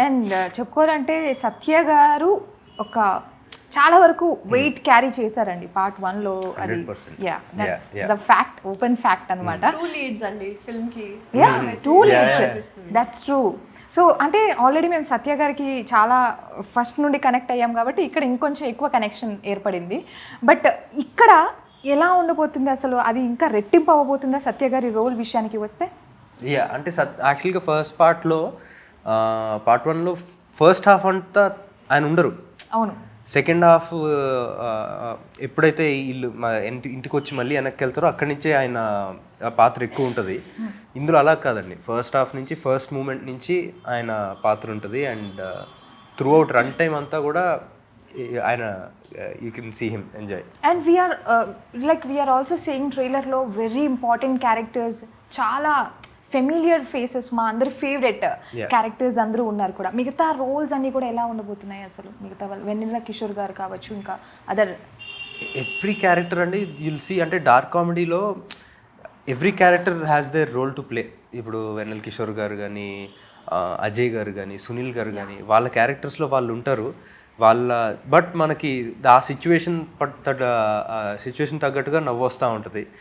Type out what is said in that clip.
And చెప్పుకోవాలంటే సత్య గారు ఒక చాలా వరకు వెయిట్ క్యారీ చేశారండి పార్ట్ 1లో. అది 100%. Yeah that's the fact, open fact అనమాట. 2 లీడ్స్ అండి ఫిల్మ్ కి. Yeah 2 leads, that's true. So అంటే ఆల్రెడీ మేము సత్య గారికి చాలా ఫస్ట్ నుండి కనెక్ట్ అయ్యాం కాబట్టి ఇక్కడ ఇంకొంచెం ఎక్కువ కనెక్షన్ ఏర్పడింది. బట్ ఇక్కడ ఎలా ఉండబోతుంది అసలు, అది ఇంకా రెట్టింపు అవ్వబోతుందా సత్య గారి రోల్ విషయానికి వస్తే? యా అంటే యాక్చువల్గా ఫస్ట్ పార్ట్లో పార్ట్ 1లో ఫస్ట్ హాఫ్ అంతా ఆయన ఉండరు. అవును. సెకండ్ హాఫ్ ఎప్పుడైతే ఇల్లు ఇంటికి వచ్చి మళ్ళీ వెనక్కి వెళ్తారో అక్కడి నుంచే ఆయన పాత్ర ఎక్కువ ఉంటుంది. ఇందులో అలా కాదండి, ఫస్ట్ హాఫ్ నుంచి ఫస్ట్ మూమెంట్ నుంచి ఆయన పాత్ర ఉంటుంది. And throughout run time అంతా కూడా ఆయన you can see him enjoy. And we are also saying ట్రైలర్లో వెరీ ఇంపార్టెంట్ క్యారెక్టర్స్, చాలా ఫెమిలియర్ ఫేసెస్, మా అందరి ఫేవరెట్ క్యారెక్టర్స్ అందరూ ఉన్నారు కూడా. మిగతా రోల్స్ అన్నీ కూడా ఎలా ఉండబోతున్నాయి అసలు? మిగతా వాళ్ళు వెన్నెల కిషోర్ గారు కావచ్చు, ఇంకా అదర్ ఎవ్రీ క్యారెక్టర్ అండి యుల్ సీ. అంటే డార్క్ కామెడీలో every character has their role to play. ఇప్పుడు వెన్నెల కిషోర్ గారు కానీ, అజయ్ గారు కానీ, సునీల్ గారు కానీ, వాళ్ళ క్యారెక్టర్స్లో వాళ్ళు ఉంటారు. బట్ మనకి ఆ సిచ్యువేషన్ తగ్గట్టుగా నవ్వు వస్తూ ఉంటుంది.